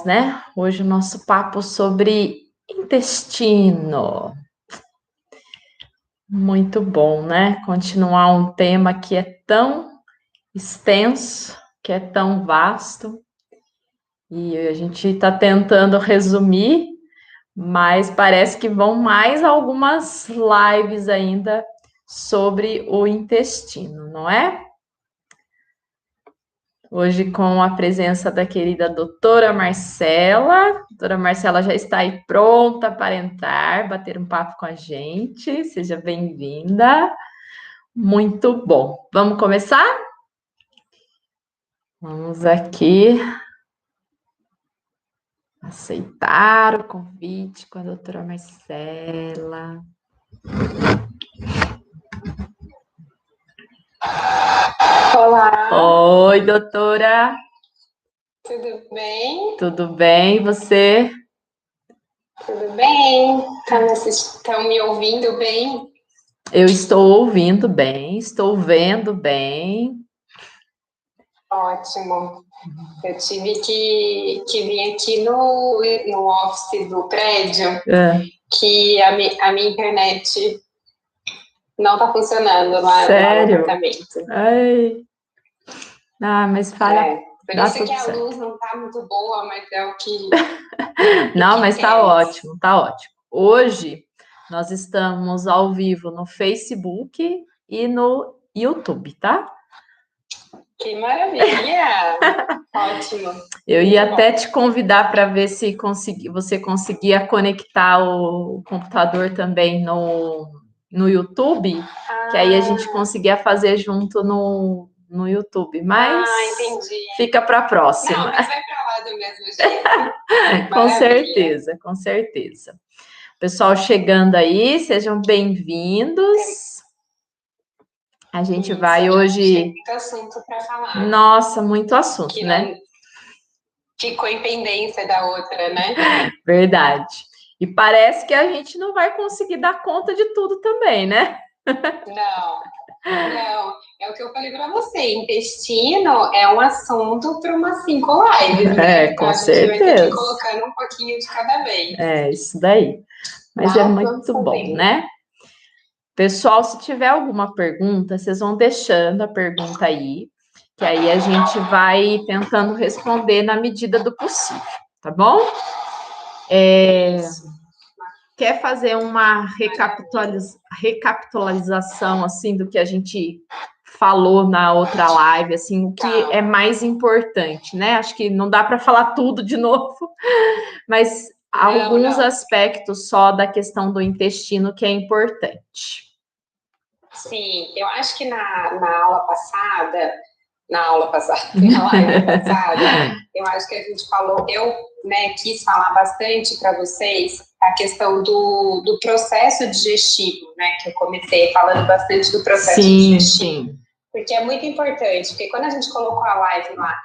Né? Hoje o nosso papo sobre intestino. Muito bom, né? Continuar um tema que é tão extenso, que é tão vasto, e a gente está tentando resumir, mas parece que vão mais algumas lives ainda sobre o intestino, não é? Hoje, com a presença da querida doutora Marcela. A doutora Marcela já está aí pronta para entrar, bater um papo com a gente. Seja bem-vinda. Muito bom. Vamos começar? Vamos aqui aceitar o convite com a doutora Marcela. Olá. Oi, doutora. Tudo bem? Tudo bem, e você? Tudo bem. Estão me ouvindo bem? Eu estou ouvindo bem, estou vendo bem. Ótimo. Eu tive que vir aqui no office do prédio, que a minha internet não está funcionando lá no apartamento. Ai. Ah, mas fala. Por isso que a luz não está muito boa, mas é o que. Não, mas está ótimo, tá ótimo. Hoje nós estamos ao vivo no Facebook e no YouTube, tá? Que maravilha! Ótimo. Eu ia até te convidar para ver se você conseguia conectar o computador também no YouTube, que aí a gente conseguia fazer junto no YouTube, mas fica para a próxima. Não, mas vai para lá do mesmo jeito. Com certeza, com certeza. Pessoal chegando aí, sejam bem-vindos. A gente vai hoje. Tem muito assunto para falar. Nossa, muito assunto, que né? Ficou em pendência da outra, né? Verdade. E parece que a gente não vai conseguir dar conta de tudo também, né? Não. É o que eu falei para você. Intestino é um assunto para umas 5 lives, né? Com certeza. A gente vai ter que ir certeza. colocando um pouquinho de cada vez. É, isso daí. Mas é muito bom, né? Pessoal, se tiver alguma pergunta, vocês vão deixando a pergunta aí, que aí a gente vai tentando responder na medida do possível, tá bom? Quer fazer uma recapitulação, assim, do que a gente falou na outra live, assim, o que é mais importante, né? Acho que não dá para falar tudo de novo, mas alguns aspectos só da questão do intestino que é importante. Sim, eu acho que na live passada, eu acho que a gente falou, eu quis falar bastante para vocês a questão do processo digestivo, né? Que eu comecei falando bastante do processo digestivo. Sim. Porque é muito importante, porque quando a gente colocou a live lá,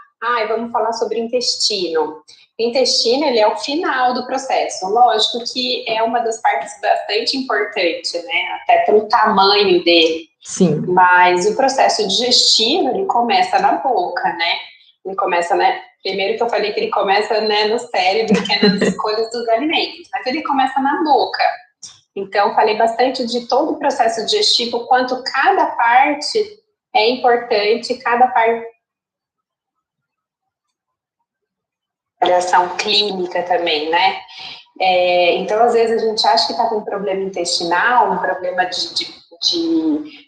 vamos falar sobre intestino. O intestino, ele é o final do processo. Lógico que é uma das partes bastante importante, né? Até pelo tamanho dele. Sim. Mas o processo digestivo, ele começa na boca, né? Ele começa, né? Primeiro que eu falei que ele começa, né, no cérebro, que é nas escolhas dos alimentos. Mas ele começa na boca. Então, falei bastante de todo o processo digestivo, quanto cada parte é importante, cada parte avaliação clínica também, né? Então, às vezes a gente acha que está com um problema intestinal, um problema de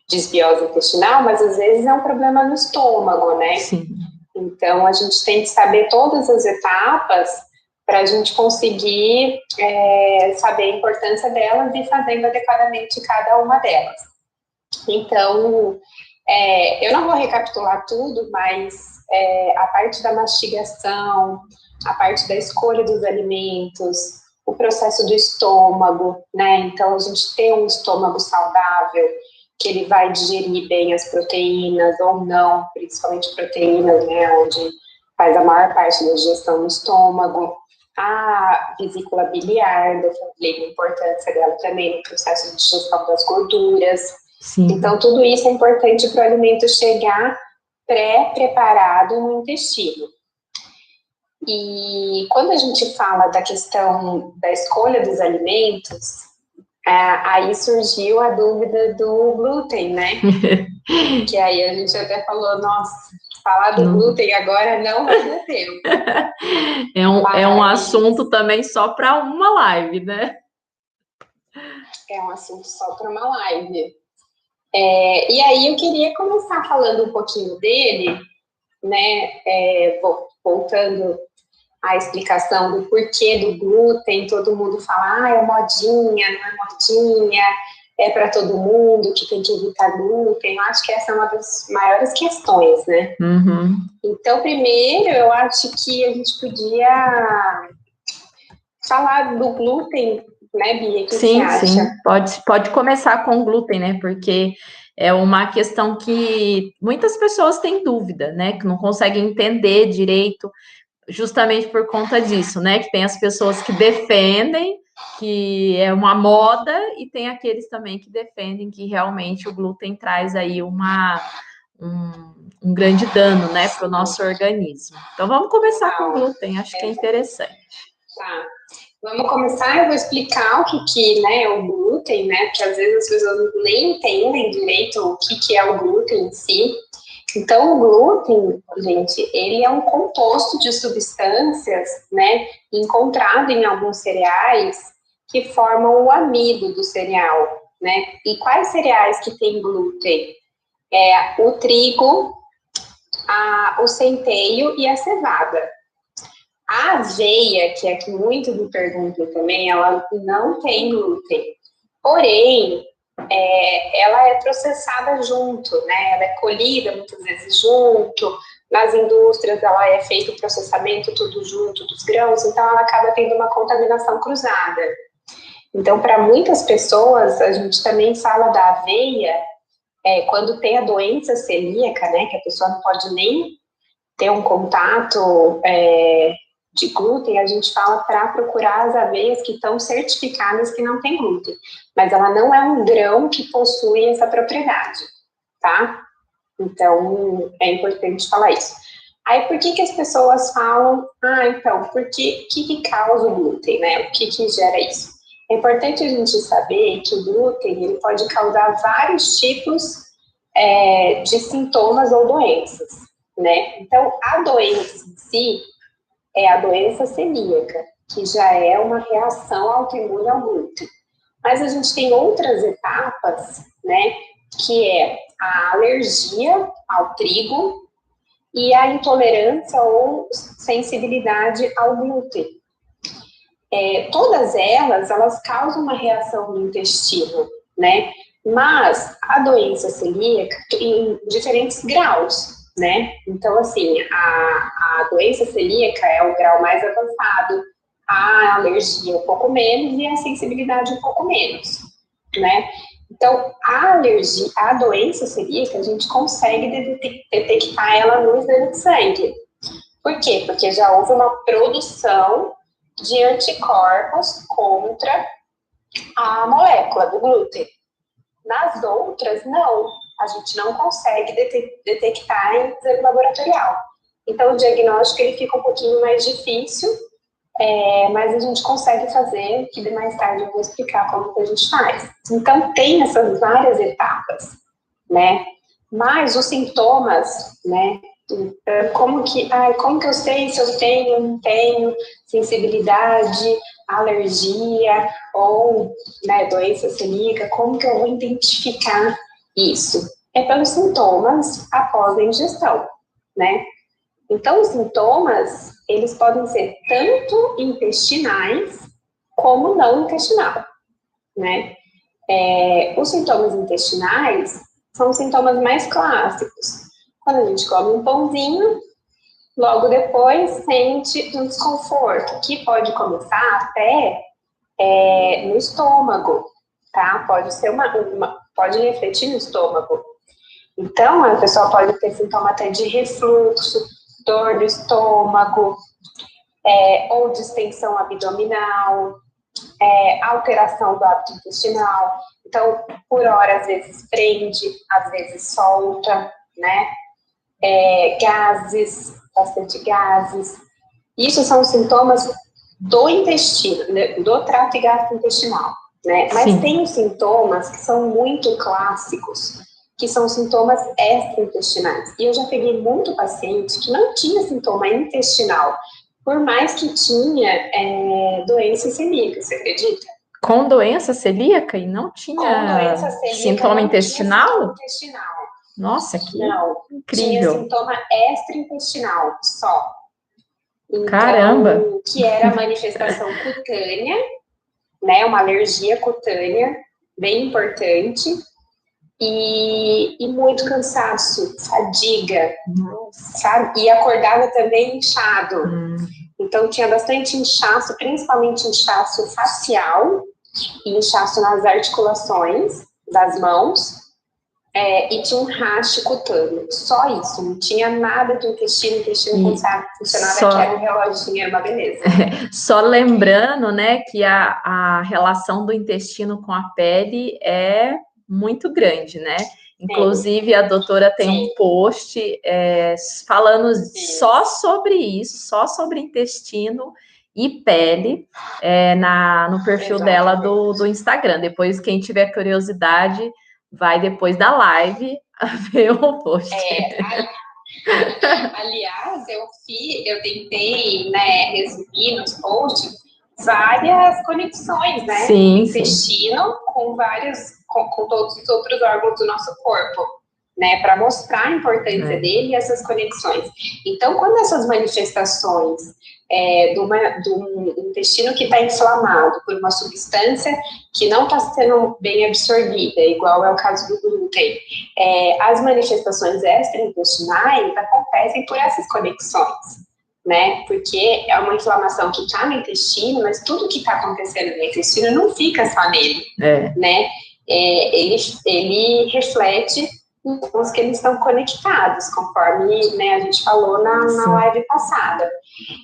desbiose intestinal, mas às vezes é um problema no estômago, né? Sim. Então, a gente tem que saber todas as etapas para a gente conseguir saber a importância delas e fazendo adequadamente cada uma delas. Então, eu não vou recapitular tudo, mas a parte da mastigação, a parte da escolha dos alimentos, o processo do estômago, né? Então, a gente tem um estômago saudável, que ele vai digerir bem as proteínas ou não, principalmente proteínas, né? Onde faz a maior parte da digestão no estômago. A vesícula biliar, eu falei a importância dela também no processo de digestão das gorduras. Sim. Então, tudo isso é importante para o alimento chegar pré-preparado no intestino. E quando a gente fala da questão da escolha dos alimentos, aí surgiu a dúvida do glúten, né? Que aí a gente até falou, nossa, falar do glúten agora não vai dar tempo. É um assunto também só para uma live, né? É um assunto só para uma live. E aí eu queria começar falando um pouquinho dele, né? Voltando à explicação do porquê do glúten, todo mundo fala, é modinha, não é modinha, é para todo mundo que tem que evitar glúten. Eu acho que essa é uma das maiores questões, né? Uhum. Então, primeiro, eu acho que a gente podia falar do glúten, né, Bia? O que você acha? Sim, pode começar com o glúten, né? Porque é uma questão que muitas pessoas têm dúvida, né? Que não conseguem entender direito, justamente por conta disso, né? Que tem as pessoas que defendem que é uma moda e tem aqueles também que defendem que realmente o glúten traz aí um grande dano, né, para o nosso organismo. Então vamos começar com o glúten, acho que é interessante. Tá. Vamos começar, eu vou explicar o que né, é o glúten, né? Porque às vezes as pessoas nem entendem direito o que é o glúten em si. Então, o glúten, gente, ele é um composto de substâncias, né, encontrado em alguns cereais que formam o amido do cereal, né? E quais cereais que tem glúten? O trigo, o centeio e a cevada. A aveia, que é que muito me perguntam também, ela não tem glúten. Porém, ela é processada junto, né? Ela é colhida muitas vezes junto. Nas indústrias, ela é feito o processamento tudo junto dos grãos, então ela acaba tendo uma contaminação cruzada. Então, para muitas pessoas, a gente também fala da aveia quando tem a doença celíaca, né? Que a pessoa não pode nem ter um contato de glúten, a gente fala para procurar as aveias que estão certificadas que não tem glúten. Mas ela não é um grão que possui essa propriedade, tá? Então, é importante falar isso. Aí, por que as pessoas falam, então, por que causa o glúten, né? O que gera isso? É importante a gente saber que o glúten, ele pode causar vários tipos de sintomas ou doenças, né? Então, a doença em si é a doença celíaca, que já é uma reação autoimune ao glúten. Mas a gente tem outras etapas, né? Que é a alergia ao trigo e a intolerância ou sensibilidade ao glúten. Todas elas causam uma reação no intestino, né? Mas a doença celíaca em diferentes graus, né? Então, assim, a doença celíaca é o grau mais avançado, a alergia um pouco menos e a sensibilidade um pouco menos, né? Então, a doença celíaca, a gente consegue detectar ela no exame de sangue. Por quê? Porque já houve uma produção de anticorpos contra a molécula do glúten. Nas outras, não. A gente não consegue detectar em exame laboratorial. Então, o diagnóstico ele fica um pouquinho mais difícil, mas a gente consegue fazer, que mais tarde eu vou explicar como que a gente faz. Então, tem essas várias etapas, né? Mas os sintomas, né? Como que eu sei se eu tenho ou não tenho sensibilidade, alergia ou doença celíaca? Como que eu vou identificar isso? É pelos sintomas após a ingestão, né? Então, os sintomas, eles podem ser tanto intestinais como não intestinal, né? Os sintomas intestinais são os sintomas mais clássicos. Quando a gente come um pãozinho, logo depois sente um desconforto, que pode começar até no estômago, tá? Pode refletir no estômago. Então, a pessoa pode ter sintoma até de refluxo, dor do estômago, ou distensão abdominal, alteração do hábito intestinal. Então, por hora, às vezes prende, às vezes solta, né? Gases, bastante gases. Isso são sintomas do intestino, né, do trato gastrointestinal, né? Mas tem os sintomas que são muito clássicos, que são sintomas extraintestinais. E eu já peguei muito paciente que não tinha sintoma intestinal, por mais que tinha doença celíaca, você acredita? Com doença celíaca e não tinha sintoma intestinal? Tinha sintoma intestinal. Nossa, que incrível. Tinha sintoma extraintestinal só. Então, caramba! Que era a manifestação cutânea, né, uma alergia cutânea, bem importante, e muito cansaço, fadiga, sabe? E acordava também inchado. Então, tinha bastante inchaço, principalmente inchaço facial e inchaço nas articulações das mãos, e tinha um raste cutâneo, só isso, não tinha nada do intestino funcionava que era um reloginho, era uma beleza. Só lembrando, né, que a relação do intestino com a pele é muito grande, né? Inclusive, a doutora tem um post falando só sobre isso, só sobre intestino e pele no perfil dela do Instagram. Depois, quem tiver curiosidade, vai depois da live ver o post. Aliás, eu tentei, né, resumir nos posts várias conexões, né? Sim, intestino com com todos os outros órgãos do nosso corpo, né? Para mostrar a importância dele e essas conexões. Então, quando essas manifestações do intestino que está inflamado por uma substância que não está sendo bem absorvida, igual é o caso do glúten, as manifestações extraintestinais acontecem por essas conexões, né? Porque é uma inflamação que está no intestino, mas tudo que está acontecendo no intestino não fica só nele, né? Ele reflete os que eles estão conectados, conforme, né, a gente falou na live passada.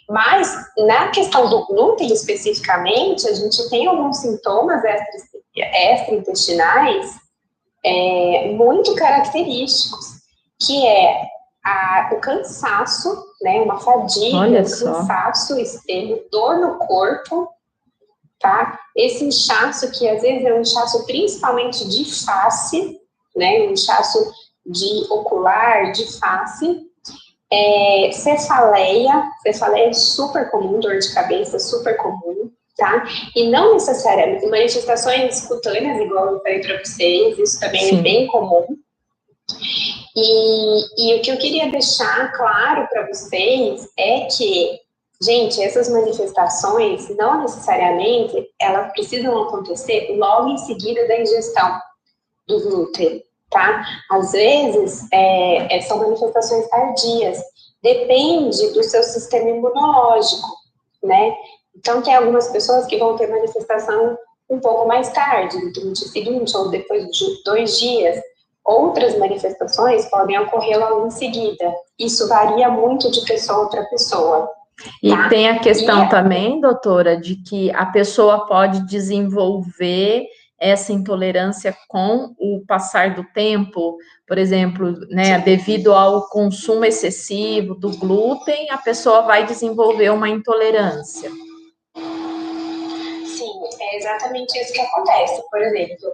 Mas, na questão do glúten especificamente, a gente tem alguns sintomas extraintestinais muito característicos, que é o cansaço, né, uma fadiga, cansaço extremo, dor no corpo, tá? Esse inchaço, que às vezes é um inchaço principalmente de face, né, um inchaço de ocular, de face, cefaleia é super comum, dor de cabeça super comum, tá? E não necessariamente, manifestações cutâneas, igual eu falei para vocês, isso também é bem comum. E o que eu queria deixar claro para vocês é que, gente, essas manifestações, não necessariamente, elas precisam acontecer logo em seguida da ingestão do glúten, tá? Às vezes, são manifestações tardias, depende do seu sistema imunológico, né? Então, tem algumas pessoas que vão ter manifestação um pouco mais tarde, no dia seguinte, ou depois de 2 dias. Outras manifestações podem ocorrer logo em seguida. Isso varia muito de pessoa para pessoa. E tem a questão também, doutora, de que a pessoa pode desenvolver essa intolerância com o passar do tempo, por exemplo, né, devido ao consumo excessivo do glúten, a pessoa vai desenvolver uma intolerância. Sim, é exatamente isso que acontece. Por exemplo,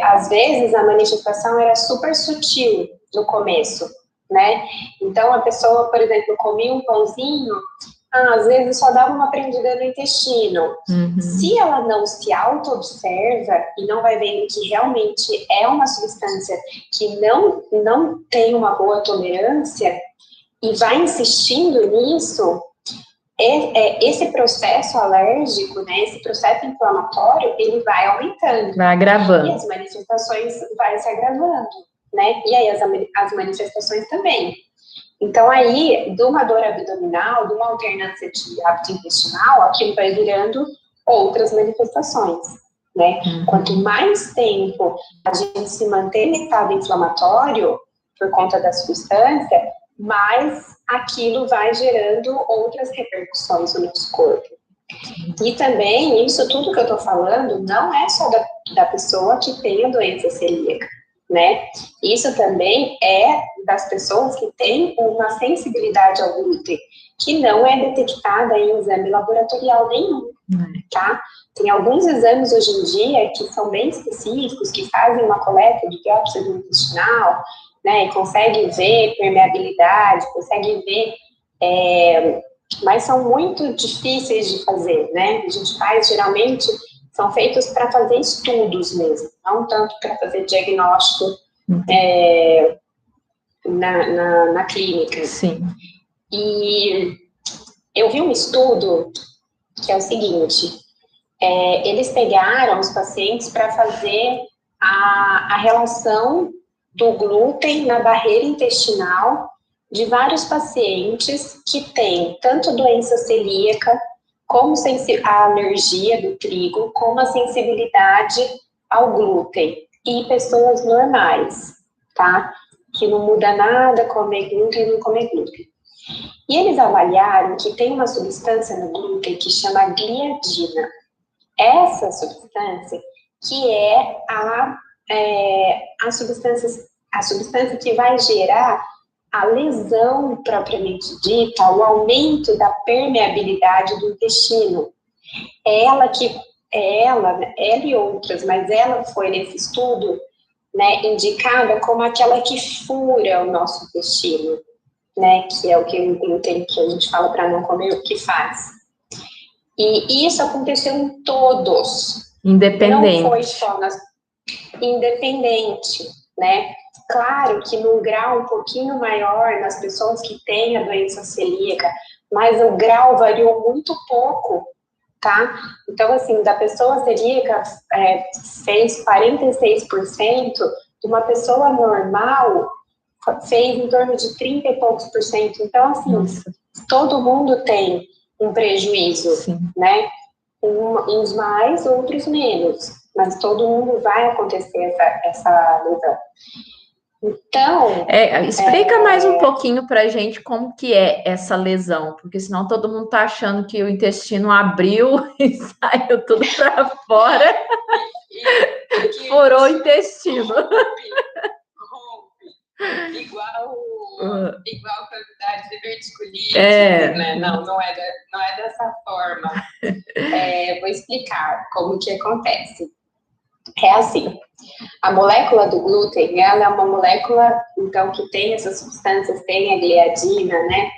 às vezes a manifestação era super sutil no começo, né? Então a pessoa, por exemplo, comia um pãozinho, às vezes só dava uma prendida no intestino. Se ela não se auto-observa e não vai vendo que realmente é uma substância que não tem uma boa tolerância e vai insistindo nisso, esse processo alérgico, né, esse processo inflamatório, ele vai aumentando. Vai agravando. E as manifestações vai se agravando, né? E aí as manifestações também. Então, aí, de uma dor abdominal, de uma alternância de hábito intestinal, aquilo vai virando outras manifestações, né? Quanto mais tempo a gente se mantém em estado inflamatório, por conta da substância, mais aquilo vai gerando outras repercussões no nosso corpo. E também, isso tudo que eu tô falando, não é só da pessoa que tem a doença celíaca, né? Isso também é das pessoas que têm uma sensibilidade ao glúten, que não é detectada em exame laboratorial nenhum, tá? Tem alguns exames hoje em dia que são bem específicos, que fazem uma coleta de biópsia do intestinal, né, e conseguem ver permeabilidade, conseguem ver, mas são muito difíceis de fazer, né? A gente faz, geralmente, são feitos para fazer estudos mesmo, não tanto para fazer diagnóstico na clínica. Sim. E eu vi um estudo que é o seguinte, eles pegaram os pacientes para fazer a relação do glúten na barreira intestinal de vários pacientes que têm tanto doença celíaca, como a alergia do trigo, como a sensibilidade ao glúten, e pessoas normais, tá? Que não muda nada, comer glúten e não comer glúten. E eles avaliaram que tem uma substância no glúten que chama gliadina. Essa substância que é a substância que vai gerar a lesão propriamente dita, o aumento da permeabilidade do intestino. Ela e outras, mas ela foi nesse estudo, né, indicada como aquela que fura o nosso intestino, né, que é o que o glúten, que a gente fala para não comer, o que faz. E isso aconteceu em todos. Independente. Não foi só independente, né? Claro que num grau um pouquinho maior nas pessoas que têm a doença celíaca, mas o grau variou muito pouco, tá? Então, assim, da pessoa celíaca fez 46%, de uma pessoa normal fez em torno de 30 e poucos por cento. Então, assim, todo mundo tem um prejuízo, sim, né? Uns mais, outros menos, mas todo mundo vai acontecer essa lesão. Então... explica mais um pouquinho pra gente como que é essa lesão, porque senão todo mundo tá achando que o intestino abriu e saiu tudo para fora, furou o intestino. Rompe. Igual cavidade diverticulite, né? Não é dessa forma. Vou explicar como que acontece. É assim, a molécula do glúten, ela é uma molécula, então, que tem essas substâncias, tem a gliadina, né?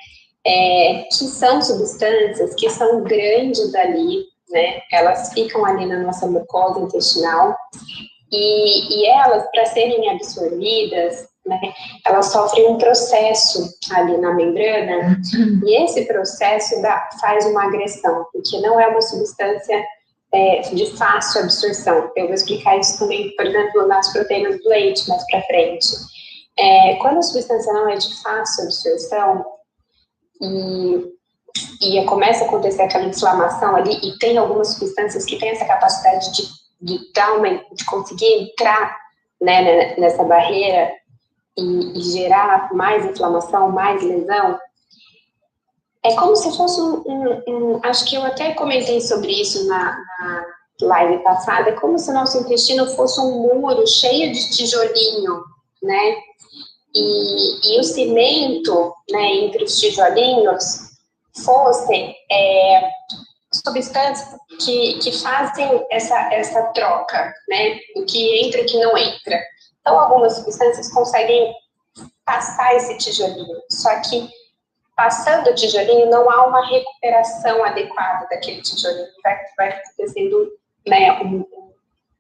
Que são substâncias que são grandes ali, né? Elas ficam ali na nossa mucosa intestinal e elas, para serem absorvidas, né, elas sofrem um processo ali na membrana e esse processo faz uma agressão, porque não é uma substância de fácil absorção. Eu vou explicar isso também, por exemplo, nas proteínas do leite, mais para frente. Quando a substância não é de fácil absorção e começa a acontecer aquela inflamação ali, e tem algumas substâncias que têm essa capacidade de conseguir entrar, né, nessa barreira e gerar mais inflamação, mais lesão, é como se fosse acho que eu até comentei sobre isso na live passada, é como se o nosso intestino fosse um muro cheio de tijolinho, né? E o cimento, né, entre os tijolinhos fossem substâncias que fazem essa troca, né? O que entra e o que não entra. Então, algumas substâncias conseguem passar esse tijolinho, só que passando o tijolinho, não há uma recuperação adequada daquele tijolinho, vai acontecendo, né,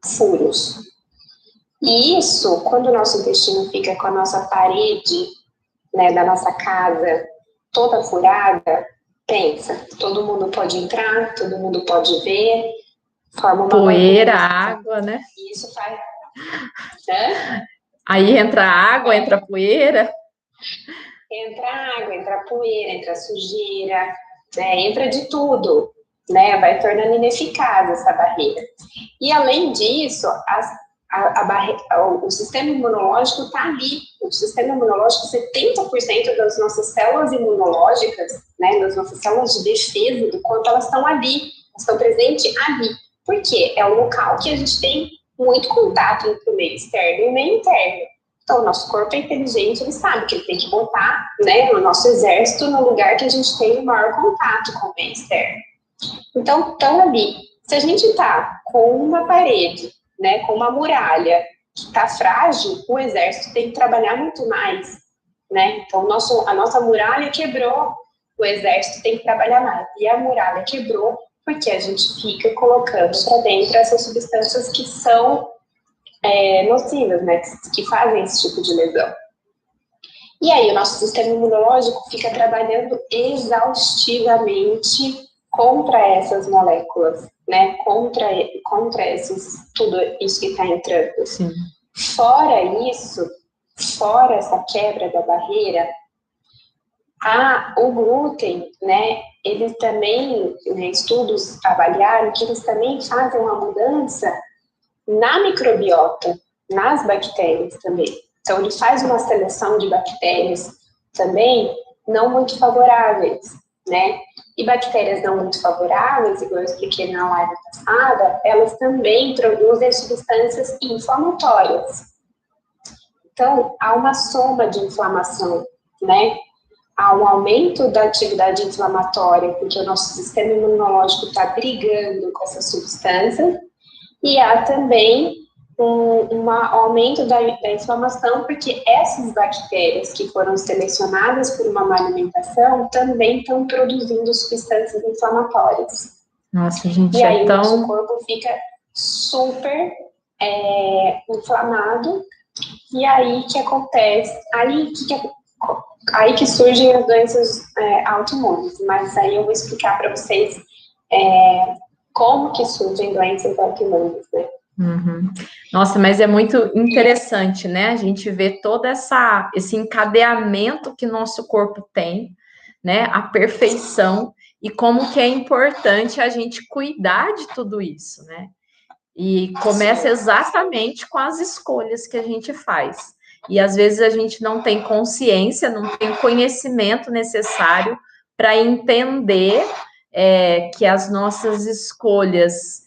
furos. E isso, quando o nosso intestino fica com a nossa parede, né, da nossa casa toda furada, pensa, todo mundo pode entrar, todo mundo pode ver, forma uma poeira, água, né? E isso faz... Aí entra água, entra poeira. Entra água, entra poeira, entra sujeira, né? Entra de tudo, né? Vai tornando ineficaz essa barreira. E além disso, o sistema imunológico está ali. O sistema imunológico, 70% das nossas células imunológicas, né, das nossas células de defesa do corpo, elas estão ali, elas estão presentes ali. Por quê? É um local que a gente tem muito contato entre o meio externo e o meio interno. Então, o nosso corpo é inteligente, ele sabe que ele tem que botar, né, o nosso exército no lugar que a gente tem o maior contato com o meio externo. Então, ali, se a gente está com uma parede, né, com uma muralha que está frágil, o exército tem que trabalhar muito mais, né? Então, a nossa muralha quebrou, o exército tem que trabalhar mais. E a muralha quebrou porque a gente fica colocando para dentro essas substâncias que são nocivas, né, que fazem esse tipo de lesão. E aí o nosso sistema imunológico fica trabalhando exaustivamente contra essas moléculas, né, contra tudo isso que está entrando. Sim. Fora isso, fora essa quebra da barreira, o glúten, né, eles também, né, estudos avaliaram que eles também fazem uma mudança na microbiota, nas bactérias também. Então, ele faz uma seleção de bactérias também não muito favoráveis, né? E bactérias não muito favoráveis, igual eu expliquei na live passada, elas também produzem substâncias inflamatórias. Então, há uma soma de inflamação, né? Há um aumento da atividade inflamatória, porque o nosso sistema imunológico está brigando com essas substâncias, e há também um aumento da inflamação, porque essas bactérias que foram selecionadas por uma má alimentação também estão produzindo substâncias inflamatórias. Nossa, gente, e aí o nosso corpo fica super inflamado, e aí que acontece, aí que surgem as doenças autoimunes, mas aí eu vou explicar para vocês como que surgem doenças autoimunes, né? Uhum. Nossa, mas é muito interessante, né? A gente vê todo esse encadeamento que nosso corpo tem, né? A perfeição e como que é importante a gente cuidar de tudo isso, né? E começa exatamente com as escolhas que a gente faz. E às vezes a gente não tem consciência, não tem conhecimento necessário para entender que as nossas escolhas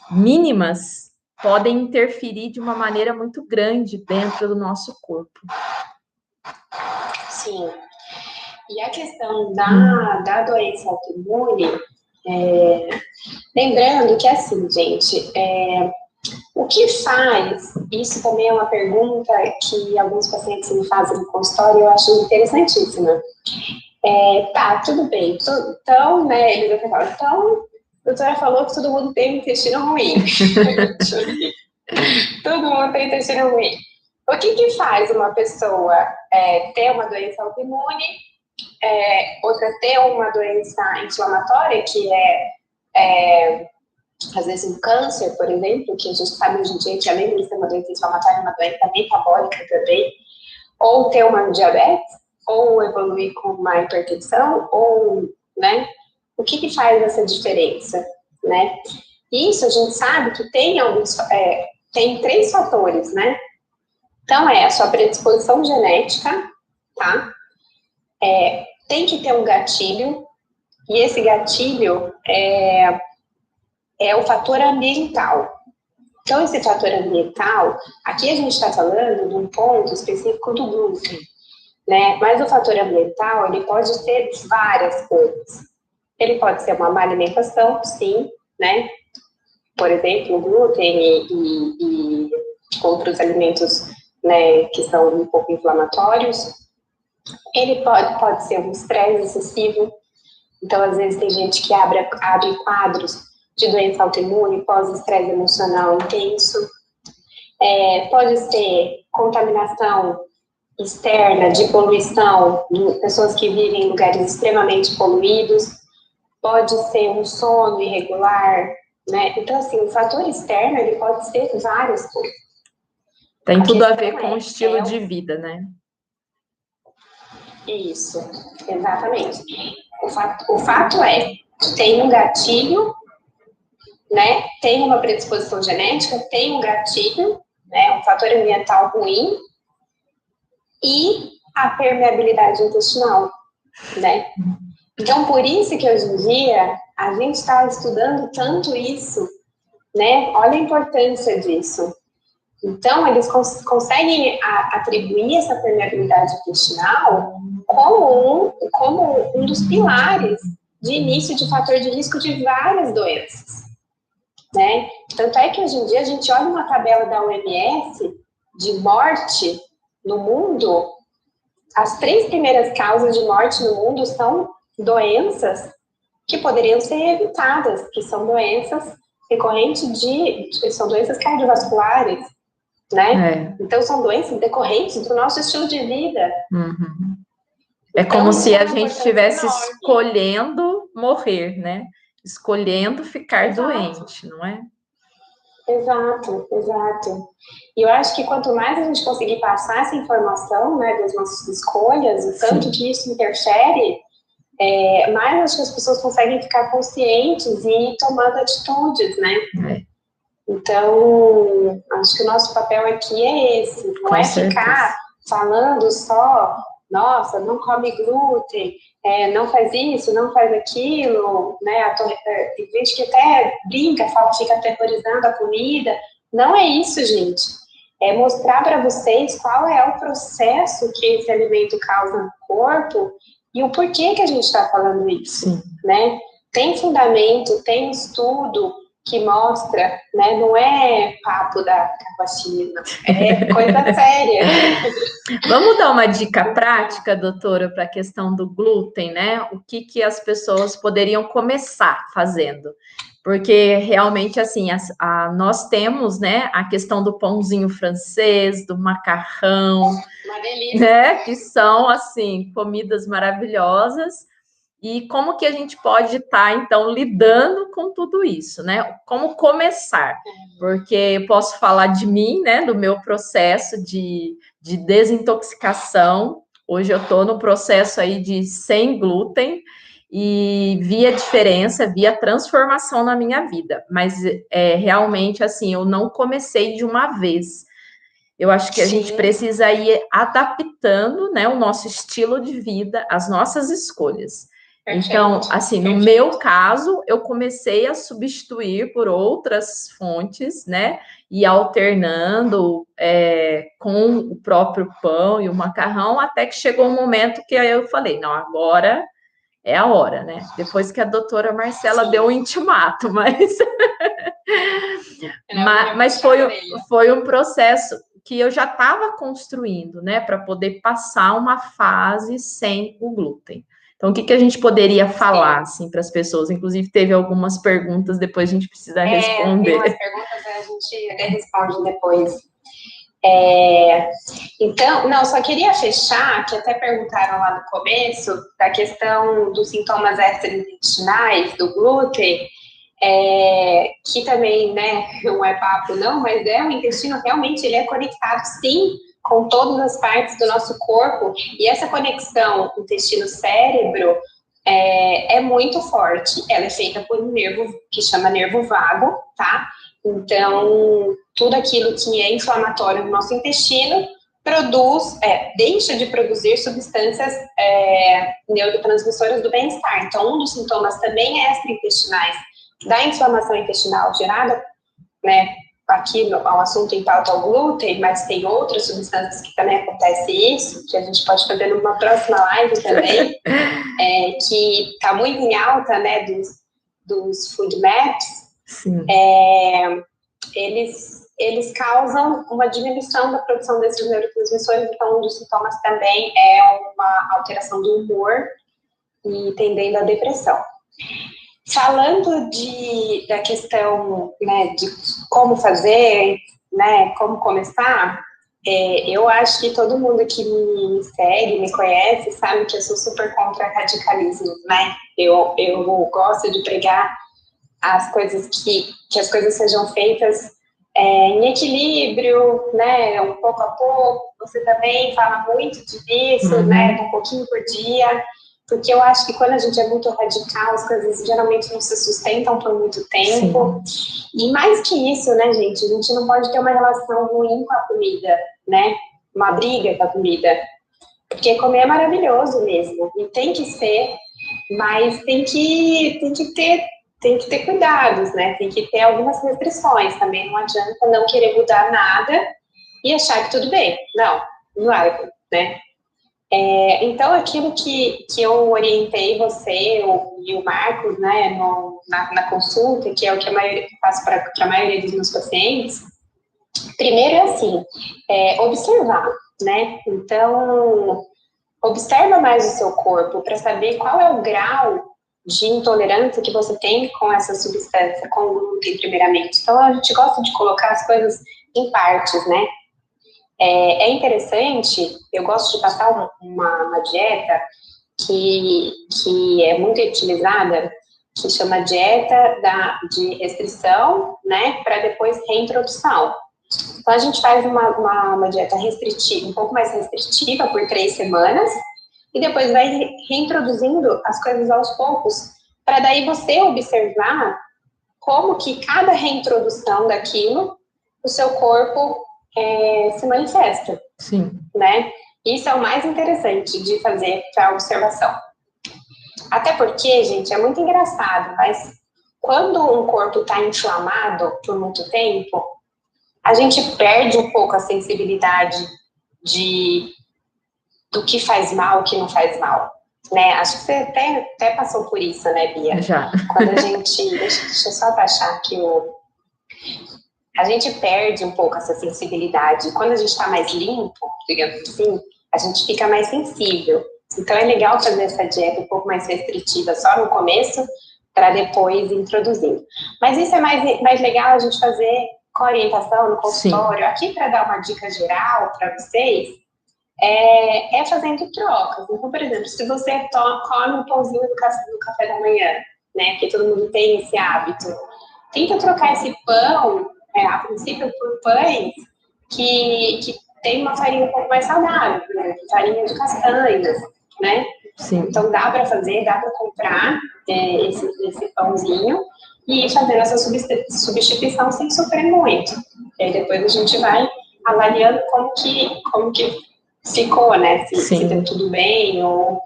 mínimas podem interferir de uma maneira muito grande dentro do nosso corpo. Sim. E a questão da doença autoimune, lembrando que, assim, gente, o que faz, isso também é uma pergunta que alguns pacientes me fazem no consultório, eu acho interessantíssima. Tá, tudo bem, então, né, ele vai falar, então, a doutora falou que todo mundo tem intestino ruim. Todo mundo tem intestino ruim. O que faz uma pessoa ter uma doença autoimune, outra ter uma doença inflamatória, que às vezes um câncer, por exemplo, que a gente sabe hoje em dia que além de ser uma doença inflamatória, é uma doença metabólica também, ou ter uma diabetes, ou evoluir com uma hipertensão, ou, né, o que faz essa diferença, né? Isso a gente sabe que tem 3 fatores, né? Então, a sua predisposição genética, tá? Tem que ter um gatilho, e esse gatilho é o fator ambiental. Então, esse fator ambiental, aqui a gente está falando de um ponto específico do glúten, né? Mas o fator ambiental, ele pode ser várias coisas. Ele pode ser uma má alimentação, sim, né? Por exemplo, o glúten e outros alimentos, né, que são um pouco inflamatórios. Ele pode ser um estresse excessivo. Então, às vezes, tem gente que abre quadros de doença autoimune pós-estresse emocional intenso. Pode ser contaminação externa, de poluição, de pessoas que vivem em lugares extremamente poluídos. Pode ser um sono irregular, né? Então, assim, o fator externo, ele pode ser várias coisas. Tem tudo a ver com o estilo de vida, né? Isso, exatamente. O fato é que tem um gatilho, né? Tem uma predisposição genética, tem um gatilho, né? Um fator ambiental ruim e a permeabilidade intestinal, né? Então, por isso que hoje em dia a gente está estudando tanto isso, né? Olha a importância disso. Então, eles conseguem atribuir essa permeabilidade intestinal como um dos pilares de início de fator de risco de várias doenças, né? Tanto é que hoje em dia a gente olha uma tabela da OMS de morte no mundo, as 3 primeiras causas de morte no mundo são doenças que poderiam ser evitadas, que são doenças decorrentes são doenças cardiovasculares, né? Então, são doenças decorrentes do nosso estilo de vida. Uhum. É então, como se a gente estivesse escolhendo morrer, né? Escolhendo ficar doente, não é? Exato, exato. E eu acho que quanto mais a gente conseguir passar essa informação, né, das nossas escolhas, o tanto que isso interfere, mais acho que as pessoas conseguem ficar conscientes e ir tomando atitudes, né? Então, acho que o nosso papel aqui é esse, não é ficar falando só, nossa, não come glúten, não faz isso, não faz aquilo, né? Tem gente que até brinca, fica aterrorizando a comida. Não é isso, gente. É mostrar para vocês qual é o processo que esse alimento causa no corpo e o porquê que a gente está falando isso, né? Tem fundamento, tem estudo que mostra, né? Não é papo da vacina, é coisa séria. Vamos dar uma dica prática, doutora, para a questão do glúten, né? O que as pessoas poderiam começar fazendo? Porque realmente, assim, nós temos, né, a questão do pãozinho francês, do macarrão, né? Que são, assim, comidas maravilhosas. E como que a gente pode estar, então, lidando com tudo isso, né? Como começar? Porque eu posso falar de mim, né? Do meu processo de desintoxicação. Hoje eu estou no processo aí de sem glúten e vi a diferença, vi a transformação na minha vida. Mas realmente, assim, eu não comecei de uma vez. Eu acho que a gente precisa ir adaptando, né, o nosso estilo de vida, as nossas escolhas. Então, assim, no meu caso, eu comecei a substituir por outras fontes, né? E alternando com o próprio pão e o macarrão, até que chegou um momento que aí eu falei, não, agora é a hora, né? Depois que a doutora Marcela deu um intimato, mas foi um processo que eu já estava construindo, né? Para poder passar uma fase sem o glúten. Então, o que a gente poderia falar, assim, para as pessoas? Inclusive, teve algumas perguntas, depois a gente precisa responder. Tem umas perguntas, a gente responde depois. Então, não, só queria fechar, que até perguntaram lá no começo, da questão dos sintomas extraintestinais, do glúten, que também, né, não é papo não, mas o intestino realmente ele é conectado, sim, com todas as partes do nosso corpo, e essa conexão intestino-cérebro é muito forte. Ela é feita por um nervo que chama nervo vago, tá? Então, tudo aquilo que é inflamatório no nosso intestino deixa de produzir substâncias neurotransmissoras do bem-estar. Então, um dos sintomas também é extraintestinais da inflamação intestinal gerada, né, aqui ao assunto em pauta ao glúten, mas tem outras substâncias que também acontece isso, que a gente pode fazer numa próxima live também, que está muito em alta, né, dos food maps. Eles causam uma diminuição da produção desses neurotransmissores, então um dos sintomas também é uma alteração do humor e tendendo à depressão. Falando da questão, né, de como fazer, né, como começar, eu acho que todo mundo que me segue, me conhece, sabe que eu sou super contra radicalismo, né? Eu gosto de pregar as coisas que as coisas sejam feitas em equilíbrio, né, um pouco a pouco. Você também fala muito disso, né, um pouquinho por dia. Porque eu acho que quando a gente é muito radical, as coisas geralmente não se sustentam por muito tempo. Sim. E mais que isso, né, gente? A gente não pode ter uma relação ruim com a comida, né? Uma briga com a comida. Porque comer é maravilhoso mesmo. E tem que ser, mas tem que ter tem que ter cuidados, né? Tem que ter algumas restrições. Também não adianta não querer mudar nada e achar que tudo bem. Não, não vai, né? Então, aquilo que eu orientei você e o Marcos, né, na consulta, que é o que eu faço para a maioria dos meus pacientes, primeiro é assim, observar, né? Então, observa mais o seu corpo para saber qual é o grau de intolerância que você tem com essa substância, com o glúten, primeiramente. Então, a gente gosta de colocar as coisas em partes, né? É interessante, eu gosto de passar uma dieta que é muito utilizada, que chama dieta de restrição, né, para depois reintrodução. Então, a gente faz uma dieta restritiva, um pouco mais restritiva, por 3 semanas, e depois vai reintroduzindo as coisas aos poucos, para daí você observar como que cada reintrodução daquilo, o seu corpo se manifesta. Sim. Né? Isso é o mais interessante de fazer para observação. Até porque, gente, é muito engraçado, mas quando um corpo está inflamado por muito tempo, a gente perde um pouco a sensibilidade do que faz mal, o que não faz mal. Né? Acho que você até passou por isso, né, Bia? Já. Quando a gente... Deixa eu só baixar aqui a gente perde um pouco essa sensibilidade. Quando a gente está mais limpo, digamos assim, a gente fica mais sensível. Então, é legal fazer essa dieta um pouco mais restritiva só no começo, para depois introduzir. Mas isso é mais legal a gente fazer com orientação no consultório. Sim. Aqui, para dar uma dica geral para vocês, é fazendo trocas. Então, por exemplo, se você come um pãozinho no café da manhã, né, porque todo mundo tem esse hábito, tenta trocar esse pão, a princípio, por pães que tem uma farinha um pouco mais saudável, por exemplo, farinha de castanhas, né? Sim. Então, dá para fazer, dá para comprar esse pãozinho e ir fazendo essa substituição sem sofrer muito. E aí depois a gente vai avaliando como que ficou, né? Se deu tudo bem ou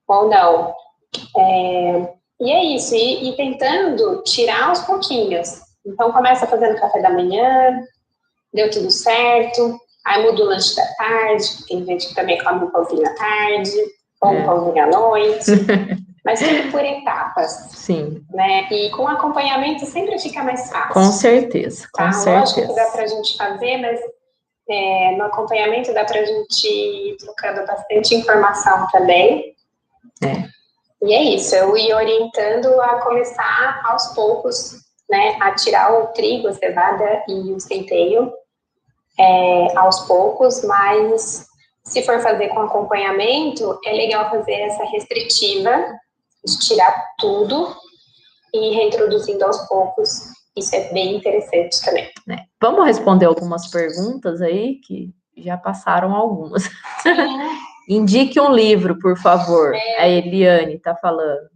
não. E é isso, e tentando tirar aos pouquinhos. Então, começa fazendo café da manhã, deu tudo certo, aí muda o lanche da tarde, tem gente que também come um pãozinho à tarde, ou um pãozinho à noite, mas tudo por etapas. Sim. Né? E com acompanhamento sempre fica mais fácil. Com certeza, com certeza. Lógico que dá pra gente fazer, mas no acompanhamento dá pra gente ir trocando bastante informação também. E é isso, eu ia orientando a começar aos poucos, né, a tirar o trigo, a cevada e o centeio aos poucos, mas se for fazer com acompanhamento, é legal fazer essa restritiva, de tirar tudo e reintroduzindo aos poucos. Isso é bem interessante também. Vamos responder algumas perguntas aí, que já passaram algumas. Indique um livro, por favor. A Eliane está falando.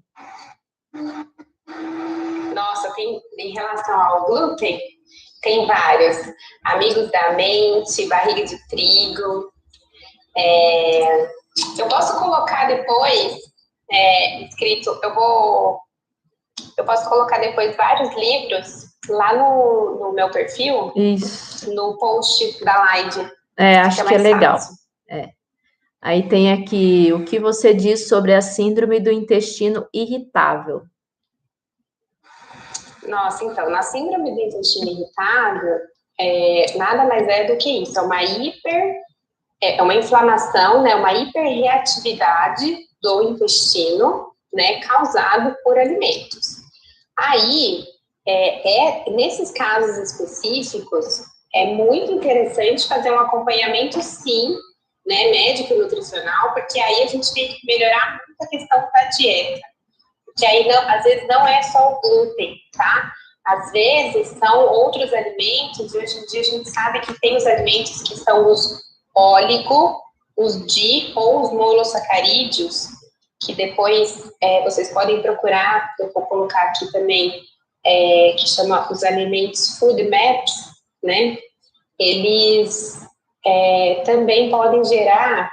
Nossa, em relação ao glúten, tem vários. Amigos da Mente, Barriga de Trigo. Eu posso colocar depois, escrito, eu posso colocar depois vários livros lá no meu perfil. Isso. No post da live. Acho que é legal. Aí tem aqui, o que você diz sobre a síndrome do intestino irritável? Nossa, então, na síndrome do intestino irritável, nada mais é do que isso, é uma inflamação, né, uma hiperreatividade do intestino, né, causado por alimentos. Aí, nesses casos específicos, é muito interessante fazer um acompanhamento, sim, né, médico e nutricional, porque aí a gente tem que melhorar muito a questão da dieta. Porque aí, às vezes, não é só o glúten, tá? Às vezes, são outros alimentos, e hoje em dia a gente sabe que tem os alimentos que são os óligo, os di ou os monossacarídeos, que depois vocês podem procurar, eu vou colocar aqui também, que chama os alimentos Food Maps, né? Eles também podem gerar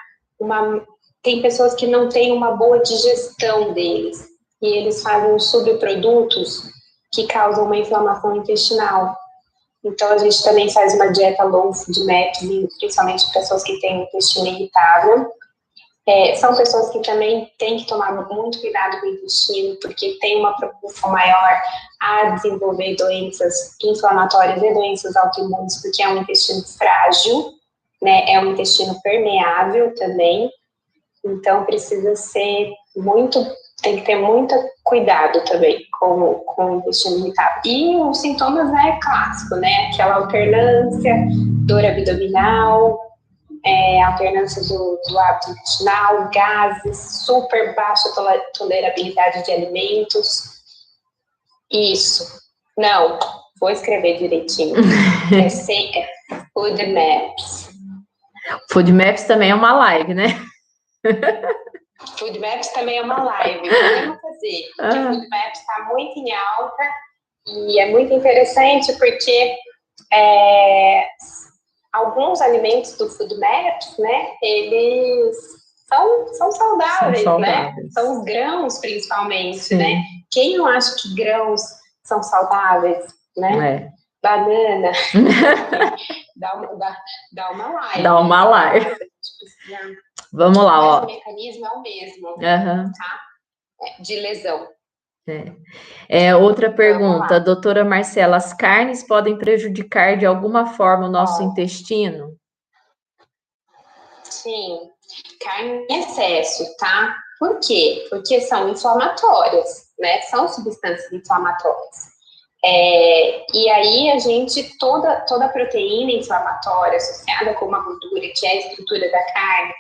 tem pessoas que não têm uma boa digestão deles, e eles fazem os subprodutos que causam uma inflamação intestinal. Então, a gente também faz uma dieta low FODMAPs, principalmente pessoas que têm intestino irritável. São pessoas que também têm que tomar muito cuidado com o intestino, porque tem uma propensão maior a desenvolver doenças inflamatórias e doenças autoimunes, porque é um intestino frágil, né? É um intestino permeável também. Então, precisa ser tem que ter muito cuidado também com o intestino irritável. E os sintomas clássico, né? Aquela alternância, dor abdominal, alternância do hábito intestinal, gases, super baixa tolerabilidade de alimentos. Isso. Não, vou escrever direitinho. FODMAPs. FODMAPs também é uma live, né? FODMAPs também é uma live, podemos fazer, porque o FODMAPs está muito em alta e é muito interessante porque alguns alimentos do FODMAPs, né, eles são saudáveis, né? São os grãos, principalmente, sim, né? Quem não acha que grãos são saudáveis, né? Banana. dá uma live. Dá uma live. Vamos lá, mas ó. O mecanismo é o mesmo, tá? De lesão. Outra pergunta, doutora Marcela, as carnes podem prejudicar de alguma forma o nosso intestino? Sim, carne em excesso, tá? Por quê? Porque são inflamatórias, né? São substâncias inflamatórias. E aí toda proteína inflamatória associada com uma gordura, que é a estrutura da carne,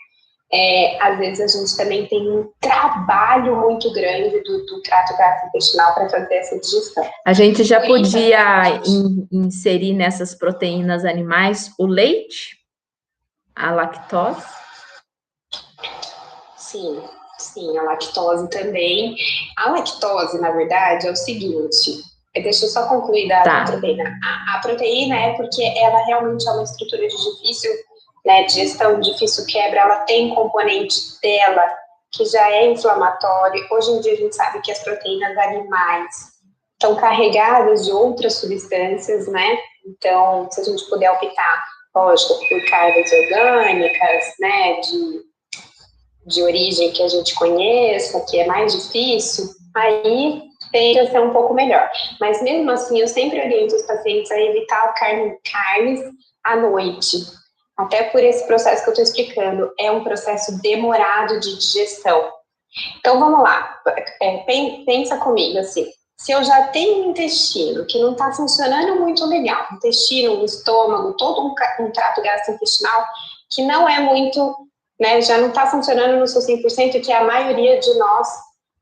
às vezes a gente também tem um trabalho muito grande do trato gastrointestinal para fazer essa digestão. A gente já podia inserir nessas proteínas animais o leite, a lactose? Sim, a lactose também. A lactose, na verdade, é o seguinte, deixa eu só concluir da proteína. A proteína é porque ela realmente é uma estrutura de difícil, né, digestão, difícil quebra, ela tem componente dela que já é inflamatório. Hoje em dia a gente sabe que as proteínas animais estão carregadas de outras substâncias, né? Então, se a gente puder optar, lógico, por carnes orgânicas, né, de origem que a gente conheça, que é mais difícil, aí tende a ser um pouco melhor. Mas mesmo assim, eu sempre oriento os pacientes a evitar carnes à noite. Até por esse processo que eu estou explicando, é um processo demorado de digestão. Então, vamos lá, pensa comigo assim, se eu já tenho um intestino que não está funcionando muito legal, intestino, estômago, todo um trato gastrointestinal que não é muito, né, já não está funcionando no seu 100%, que a maioria de nós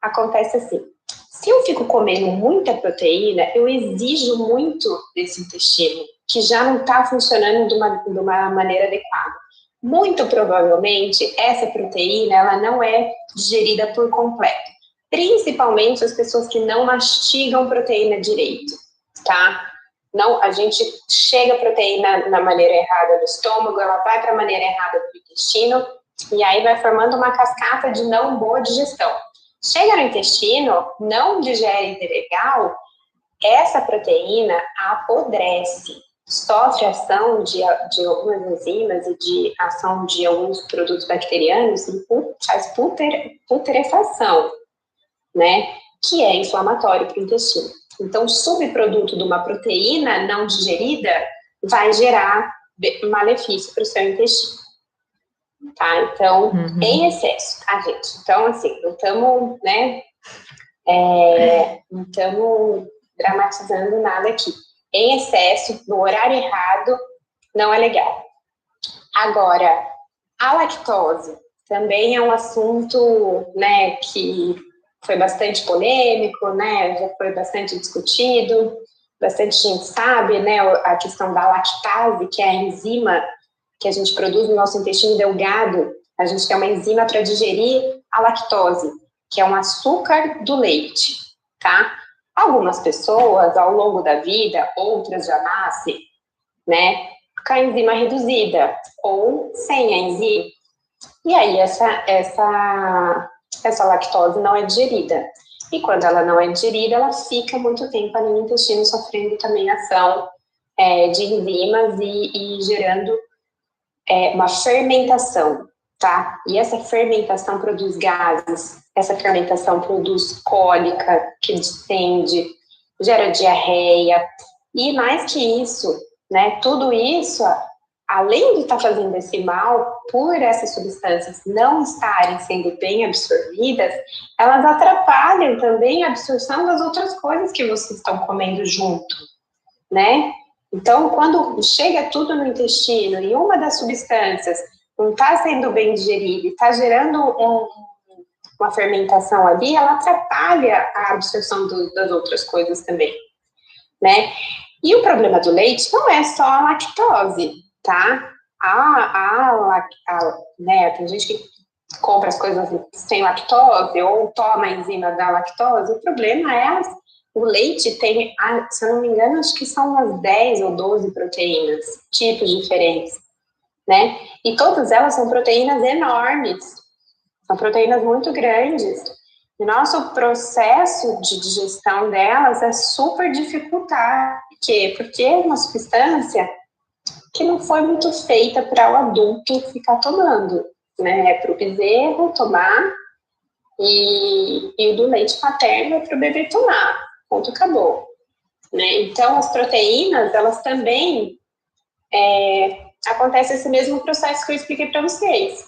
acontece assim. Se eu fico comendo muita proteína, eu exijo muito desse intestino, que já não está funcionando de uma maneira adequada. Muito provavelmente, essa proteína, ela não é digerida por completo. Principalmente as pessoas que não mastigam proteína direito, tá? Não, a gente chega a proteína na maneira errada do estômago, ela vai para a maneira errada do intestino, e aí vai formando uma cascata de não boa digestão. Chega no intestino, não digere legal, essa proteína apodrece, sofre ação de algumas enzimas e de ação de alguns produtos bacterianos e faz putrefação, né? Que é inflamatório para o intestino. Então, o subproduto de uma proteína não digerida vai gerar malefício para o seu intestino. Tá? Então, em excesso, tá, gente? Então, assim, não estamos, né? Não estamos dramatizando nada aqui. Em excesso, no horário errado, não é legal. Agora, a lactose também é um assunto, né, que foi bastante polêmico, né, já foi bastante discutido, bastante gente sabe, né, a questão da lactase, que é a enzima que a gente produz no nosso intestino delgado. A gente tem uma enzima para digerir a lactose, que é um açúcar do leite, tá? Algumas pessoas, ao longo da vida, outras já nascem, né, com a enzima reduzida, ou sem a enzima. E aí, essa lactose não é digerida. E quando ela não é digerida, ela fica muito tempo ali no intestino, sofrendo também ação de enzimas e gerando uma fermentação, tá? E essa fermentação produz gases, essa fermentação produz cólica, que distende, gera diarreia, e mais que isso, né? Tudo isso, além de estar fazendo esse mal, por essas substâncias não estarem sendo bem absorvidas, elas atrapalham também a absorção das outras coisas que vocês estão comendo junto, né? Então, quando chega tudo no intestino e uma das substâncias não está sendo bem digerida, está gerando uma fermentação ali, ela atrapalha a absorção das outras coisas também, né? E o problema do leite não é só a lactose, tá? Né, tem gente que compra as coisas sem lactose ou toma a enzima da lactose. O problema é o leite tem, se eu não me engano, acho que são umas 10 ou 12 proteínas, tipos diferentes, né? E todas elas são proteínas enormes, são proteínas muito grandes. E nosso processo de digestão delas é super dificultado. Por quê? Porque é uma substância que não foi muito feita para o adulto ficar tomando, né? É para o bezerro tomar e o do leite materno é para o bebê tomar. Ponto, acabou. Né? Então, as proteínas, elas também acontece esse mesmo processo que eu expliquei para vocês.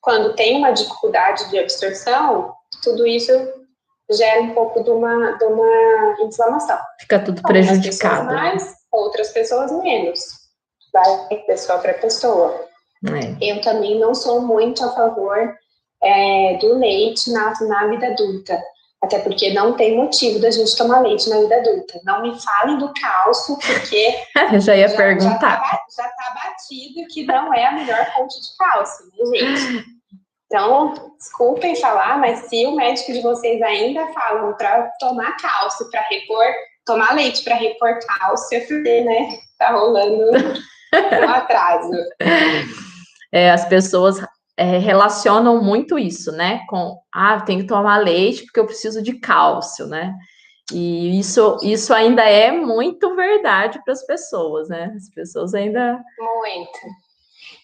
Quando tem uma dificuldade de absorção, tudo isso gera um pouco de uma inflamação. Fica tudo prejudicado. Algumas pessoas mais, outras pessoas menos. Vai de pessoa para pessoa. Eu também não sou muito a favor do leite na vida adulta. Até porque não tem motivo da gente tomar leite na vida adulta. Não me falem do cálcio, porque eu já ia perguntar. Já tá batido que não é a melhor fonte de cálcio, né, gente? Então, desculpem falar, mas se o médico de vocês ainda falam para tomar cálcio, para repor, tomar leite para repor cálcio, é porque, né, tá rolando um atraso. As pessoas relacionam muito isso, né? Com, tem que tomar leite porque eu preciso de cálcio, né? E isso ainda é muito verdade para as pessoas, né? As pessoas ainda... Muito.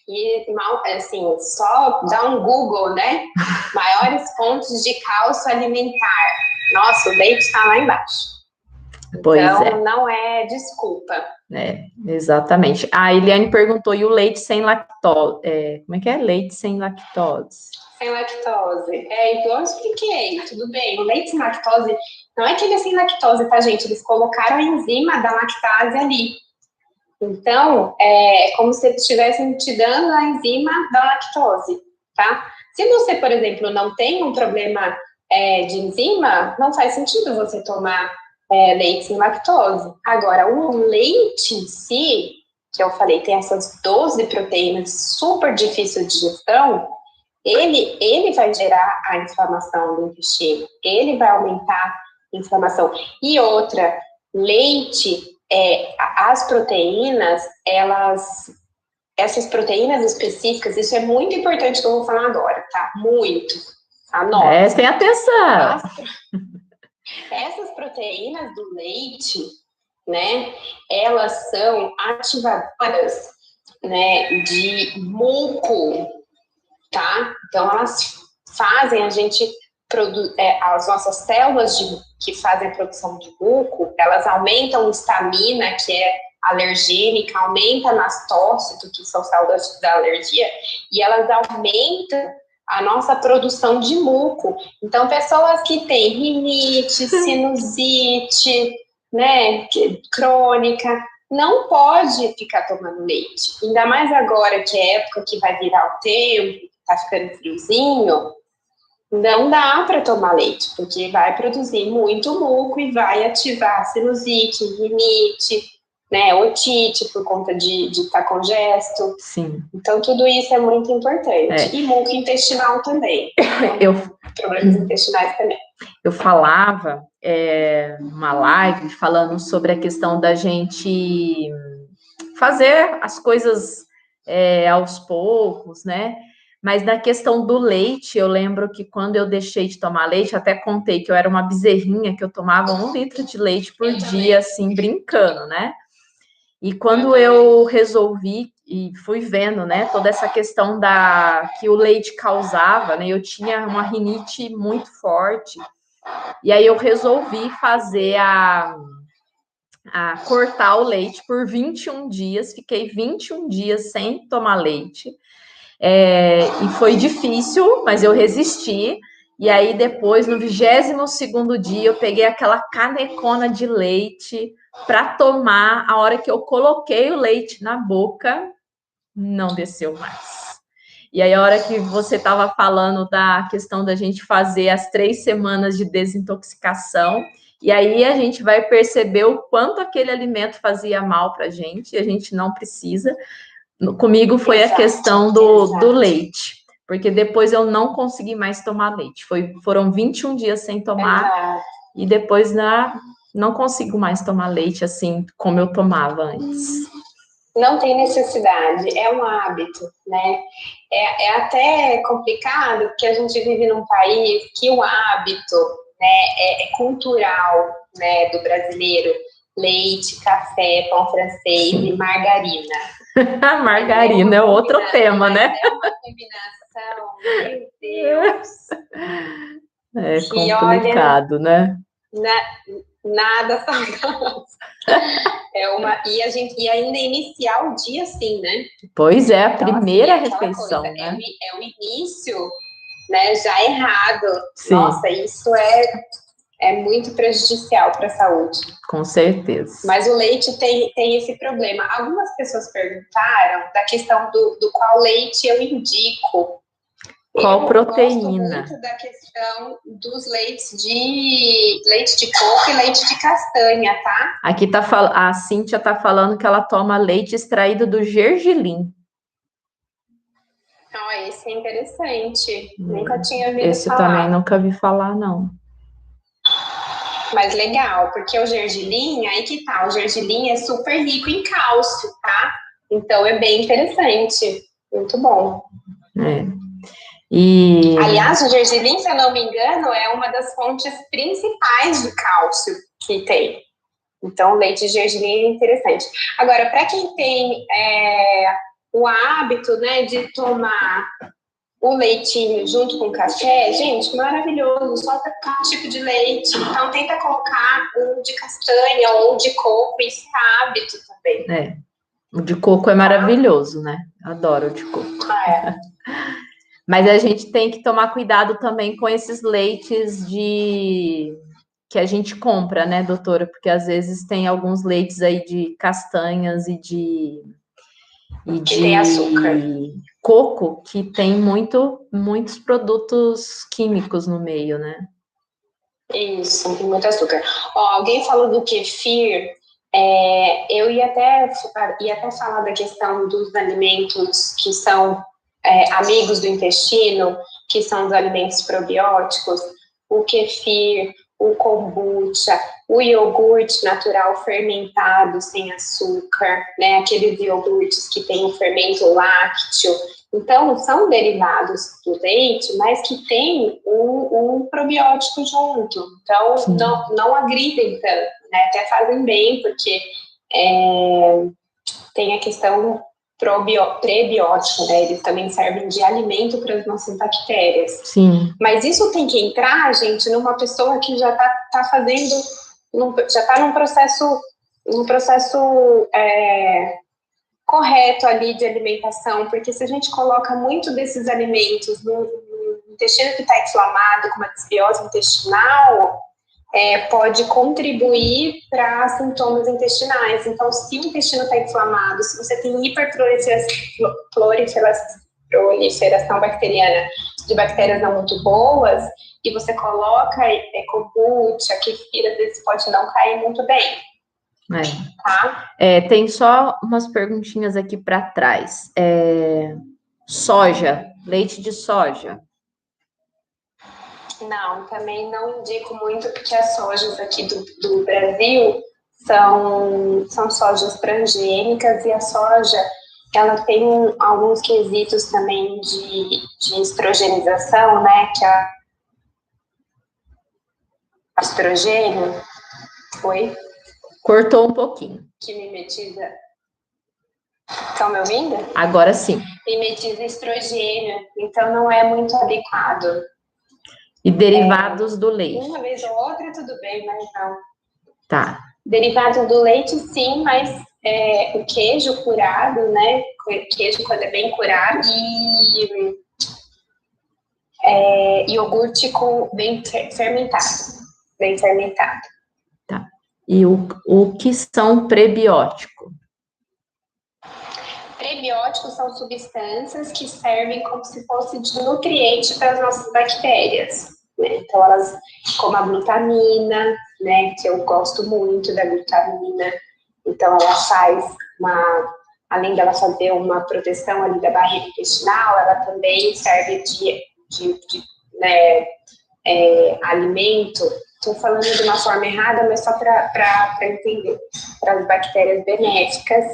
E, assim, só dá um Google, né? Maiores fontes de cálcio alimentar. Nossa, o leite está lá embaixo. Então, não é desculpa. Exatamente. A Eliane perguntou, e o leite sem lactose? Como é que é? Leite sem lactose. Sem lactose. Igual eu expliquei, tudo bem. O leite sem lactose, não é que ele é sem lactose, tá, gente? Eles colocaram a enzima da lactase ali. Então, é como se eles estivessem te dando a enzima da lactose, tá? Se você, por exemplo, não tem um problema de enzima, não faz sentido você tomar leite sem lactose. Agora, o leite em si, que eu falei, tem essas 12 proteínas super difíceis de digestão, ele vai gerar a inflamação do intestino, ele vai aumentar a inflamação. E outra, leite, as proteínas, essas proteínas específicas, isso é muito importante que eu vou falar agora, tá? Muito. Anota. Prestem atenção. Essas proteínas do leite, né, elas são ativadoras, né, de muco, tá? Então, elas fazem a gente as nossas células que fazem a produção de muco, elas aumentam a histamina, que é alergênica, aumenta mastócito, que são células da alergia, e elas aumentam a nossa produção de muco. Então, pessoas que têm rinite, sinusite, né, crônica, não pode ficar tomando leite. Ainda mais agora, que é época que vai virar o tempo, tá ficando friozinho, não dá para tomar leite, porque vai produzir muito muco e vai ativar sinusite, rinite, né, otite, por conta de estar congesto. Sim. Então, tudo isso é muito importante. E muco intestinal também. Problemas intestinais também. Eu falava numa live falando sobre a questão da gente fazer as coisas aos poucos, né? Mas na questão do leite, eu lembro que quando eu deixei de tomar leite, até contei que eu era uma bezerrinha, que eu tomava 1 litro de leite por dia, assim, brincando, né? E quando eu resolvi e fui vendo, né, toda essa questão que o leite causava, né? Eu tinha uma rinite muito forte. E aí eu resolvi fazer a cortar o leite por 21 dias, fiquei 21 dias sem tomar leite. E foi difícil, mas eu resisti. E aí, depois, no 22º dia, eu peguei aquela canecona de leite para tomar. A hora que eu coloquei o leite na boca, não desceu mais. E aí, a hora que você estava falando da questão da gente fazer as 3 semanas de desintoxicação, e aí a gente vai perceber o quanto aquele alimento fazia mal para a gente não precisa. Comigo foi a questão do leite, porque depois eu não consegui mais tomar leite. Foram 21 dias sem tomar, e depois não consigo mais tomar leite assim como eu tomava antes. Não tem necessidade, é um hábito, né? É até complicado, porque a gente vive num país que o hábito, né, é cultural, né, do brasileiro. Leite, café, pão francês e margarina. Margarina é outro tema, né? É uma combinação, meu Deus. É complicado, olha, né? Nada saudável. E ainda iniciar o dia assim, né? Pois é, a então, primeira assim, refeição, coisa, né? É o início, né? Já errado. Sim. Nossa, isso é muito prejudicial para a saúde. Com certeza. Mas o leite tem esse problema. Algumas pessoas perguntaram da questão do qual leite eu indico. Qual proteína? Eu gosto muito da questão dos leites de leite de coco e leite de castanha, tá? Aqui a Cíntia tá falando que ela toma leite extraído do gergelim. Esse é interessante. Nunca tinha ouvido Esse falar. Também nunca vi falar, não. Mas legal, porque o gergelim, aí que tá, o gergelim é super rico em cálcio, tá? Então é bem interessante. Muito bom. Aliás, o gergelim, se eu não me engano, é uma das fontes principais de cálcio que tem. Então, o leite de gergelim é interessante. Agora, para quem tem o hábito, né, de tomar o leitinho junto com o café, gente, maravilhoso, só para tipo de leite. Então, tenta colocar um de castanha ou de coco, isso é hábito também. O de coco é maravilhoso, né? Adoro o de coco. Mas a gente tem que tomar cuidado também com esses leites que a gente compra, né, doutora? Porque às vezes tem alguns leites aí de castanhas e de tem açúcar. Coco que tem muitos produtos químicos no meio, né? Isso, tem muito açúcar. Alguém falou do kefir. Eu ia até falar da questão dos alimentos que são amigos do intestino, que são os alimentos probióticos, o kefir, o kombucha, o iogurte natural fermentado sem açúcar, né? Aqueles iogurtes que tem o fermento lácteo. Então, são derivados do leite, mas que tem um probiótico junto. Então, não agridem tanto, né? Até fazem bem, porque tem a questão prebiótica, né? Eles também servem de alimento para as nossas bactérias. Sim. Mas isso tem que entrar, gente, numa pessoa que já está fazendo, já está num processo correto ali de alimentação, porque se a gente coloca muito desses alimentos no intestino que está inflamado, com uma desbiose intestinal, pode contribuir para sintomas intestinais. Então, se o intestino está inflamado, se você tem hiperproliferação bacteriana de bactérias não muito boas, e você coloca kombucha, kefir, às vezes pode não cair muito bem. Tá? Tem só umas perguntinhas aqui para trás. Soja, leite de soja. Não, também não indico muito, porque as sojas aqui do Brasil são sojas transgênicas, e a soja ela tem alguns quesitos também de estrogenização, né, que é o estrogênio, foi? Cortou um pouquinho. Que mimetiza. Estão me ouvindo? Agora sim. Mimetiza estrogênio, então não é muito adequado. E derivados do leite? Uma vez ou outra, tudo bem, mas não. Tá. Derivado do leite, sim, mas o queijo curado, né? Queijo quando é bem curado e iogurte bem fermentado. Bem fermentado. Tá. E o que são prebióticos? Prebióticos são substâncias que servem como se fosse de nutriente para as nossas bactérias, né? Então, elas, como a glutamina, né? Que eu gosto muito da glutamina. Então, ela faz além dela fazer uma proteção ali da barreira intestinal, ela também serve de né, alimento. Estou falando de uma forma errada, mas só para entender, para as bactérias benéficas.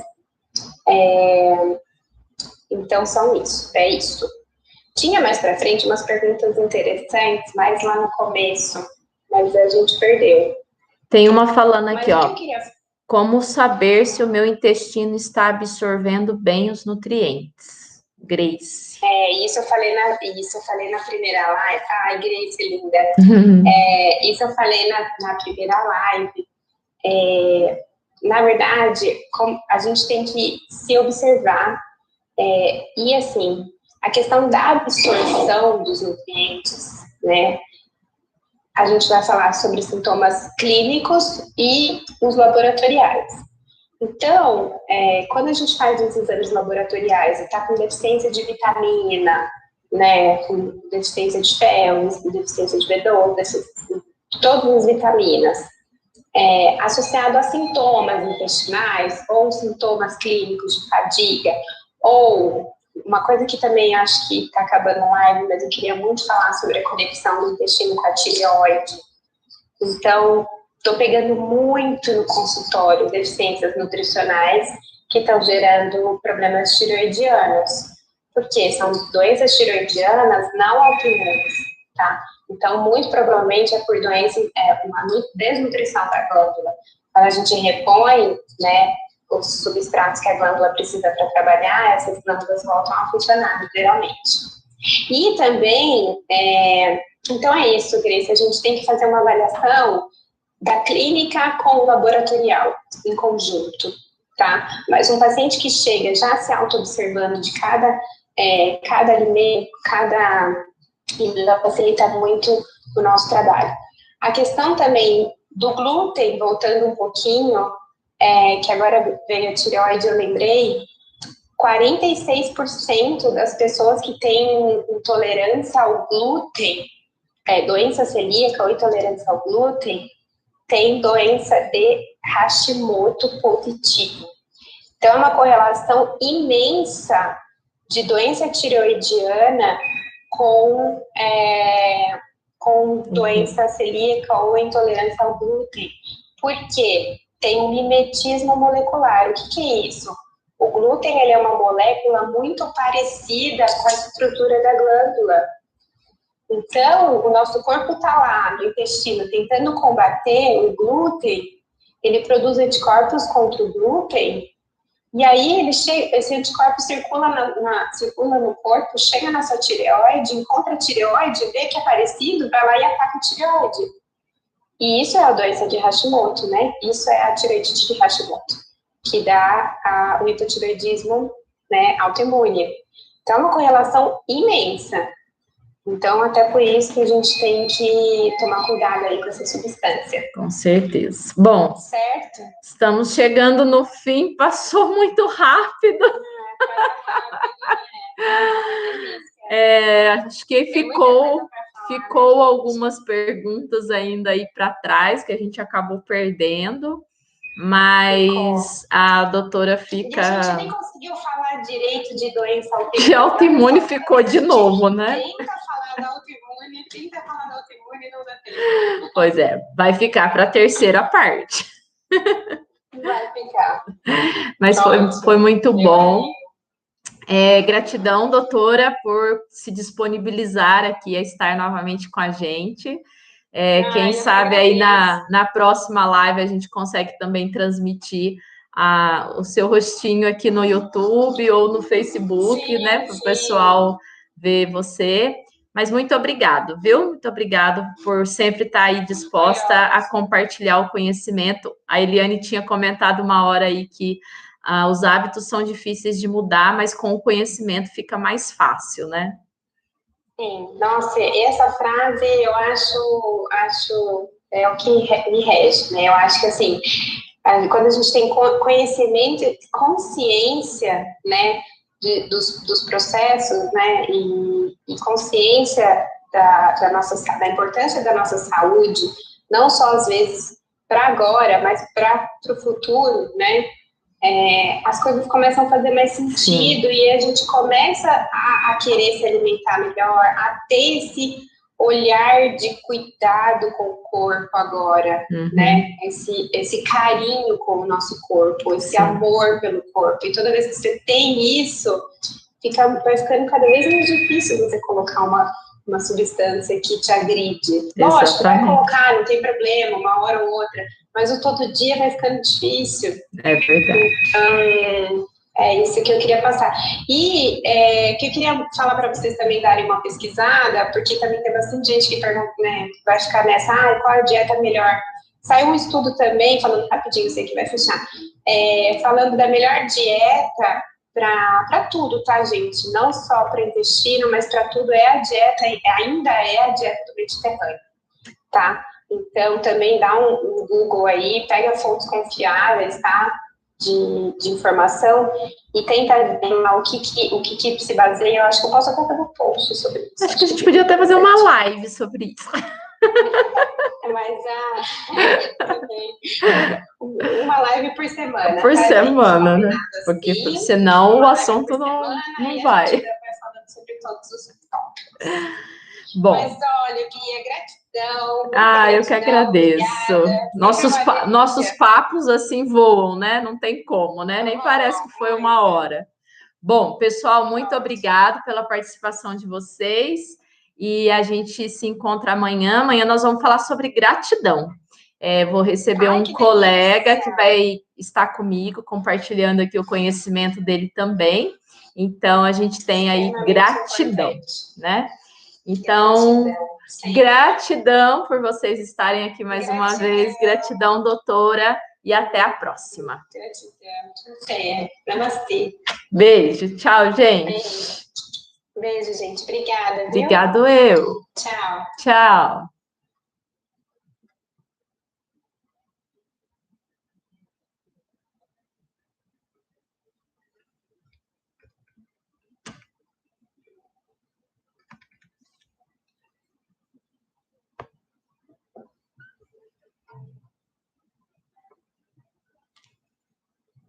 Então, é isso. Tinha mais para frente umas perguntas interessantes, mais lá no começo, mas a gente perdeu. Tem uma falando aqui, ó. Queria... Como saber se o meu intestino está absorvendo bem os nutrientes? Grace. Isso eu falei na primeira live. Ai, Grace, linda. Isso eu falei na primeira live. Na verdade, a gente tem que se observar. E assim, a questão da absorção dos nutrientes, né? A gente vai falar sobre sintomas clínicos e os laboratoriais. Então, quando a gente faz os exames laboratoriais e está com deficiência de vitamina, né, com deficiência de ferro, com deficiência de B12, todas as vitaminas, associado a sintomas intestinais ou sintomas clínicos de fadiga, ou uma coisa que também acho que está acabando live, mas eu queria muito falar sobre a conexão do intestino com a tireoide. Então, estou pegando muito no consultório deficiências nutricionais que estão gerando problemas tireoidianos, porque são doenças tireoidianas não autoimunes, tá? Então, muito provavelmente é por doença, uma desnutrição da glândula. Quando a gente repõe, né, os substratos que a glândula precisa para trabalhar, essas glândulas voltam a funcionar, literalmente. E também, então é isso, Grace, a gente tem que fazer uma avaliação da clínica com o laboratorial, em conjunto, tá? Mas um paciente que chega já se auto-observando de cada alimento, facilita muito o nosso trabalho. A questão também do glúten, voltando um pouquinho, que agora veio a tireoide, eu lembrei, 46% das pessoas que têm intolerância ao glúten, doença celíaca ou intolerância ao glúten, tem doença de Hashimoto positivo. Então, é uma correlação imensa de doença tireoidiana com doença celíaca ou intolerância ao glúten. Por quê? Tem um mimetismo molecular. O que é isso? O glúten ele é uma molécula muito parecida com a estrutura da glândula. Então, o nosso corpo está lá no intestino tentando combater o glúten, ele produz anticorpos contra o glúten, e aí esse anticorpo circula no corpo, chega na sua tireoide, encontra a tireoide, vê que é parecido, vai lá e ataca a tireoide. E isso é a doença de Hashimoto, né? Isso é a tireoidite de Hashimoto, que dá o hipotireoidismo, né, autoimune. Então, é uma correlação imensa. Então, até por isso que a gente tem que tomar cuidado aí com essa substância. Com certeza. Bom, certo? Estamos chegando no fim, passou muito rápido. Acho que ficou algumas perguntas ainda aí para trás que a gente acabou perdendo, mas a doutora fica... A gente nem conseguiu falar direito de doença autoimune. De autoimune ficou de novo, né? Tenta falar da autoimune, não dá tempo. Pois é, vai ficar para a terceira parte. Vai ficar. Mas foi muito bom. Gratidão, doutora, por se disponibilizar aqui a estar novamente com a gente. Quem sabe aí na próxima live a gente consegue também transmitir o seu rostinho aqui no YouTube ou no Facebook, sim, né? Para o pessoal ver você. Mas muito obrigado, viu? Muito obrigado por sempre estar aí disposta a compartilhar o conhecimento. A Eliane tinha comentado uma hora aí que os hábitos são difíceis de mudar, mas com o conhecimento fica mais fácil, né? Sim, nossa, essa frase eu acho é o que me rege, né? Eu acho que assim, quando a gente tem conhecimento, consciência, né, dos processos, né, e consciência da importância da nossa saúde, não só às vezes para agora, mas para o futuro, né, as coisas começam a fazer mais sentido. Sim. E a gente começa a querer se alimentar melhor, a ter esse olhar de cuidado com o corpo agora, né? Esse carinho com o nosso corpo, esse Sim. amor pelo corpo. E toda vez que você tem isso, vai ficando cada vez mais difícil você colocar uma substância que te agride. Exatamente. Lógico, vai colocar, não tem problema, uma hora ou outra, mas o todo dia vai ficando difícil. É verdade. Então, é isso que eu queria passar. E que eu queria falar para vocês também darem uma pesquisada, porque também tem bastante gente que pergunta, né, vai ficar nessa, qual a dieta melhor? Saiu um estudo também, falando rapidinho, sei que vai fechar, falando da melhor dieta para tudo, tá, gente? Não só para intestino, mas para tudo ainda é a dieta do Mediterrâneo, tá? Então, também dá um Google aí, pega fontes confiáveis, tá? De informação e tenta ver o que se baseia. Eu acho que eu posso até fazer um post sobre isso. Acho que a gente podia até fazer uma live sobre isso. Mas uma live por semana. Por semana, né? Assim, porque senão o assunto não vai. A gente vai falando sobre todos os tópicos. Bom. Mas olha, Bia, gratidão. Eu que agradeço. Nossos papos assim voam, né? Não tem como, né? Nem parece que foi uma hora. Bom, pessoal, muito obrigado pela participação de vocês. E a gente se encontra amanhã. Amanhã nós vamos falar sobre gratidão. Vou receber um colega que vai estar comigo, compartilhando aqui o conhecimento dele também. Então, a gente tem aí gratidão, né? Então, gratidão por vocês estarem aqui mais uma vez. Gratidão, doutora, e até a próxima. Gratidão. Namastê. Beijo. Tchau, gente. Beijo, gente. Obrigada. Viu? Obrigado eu. Tchau. Tchau.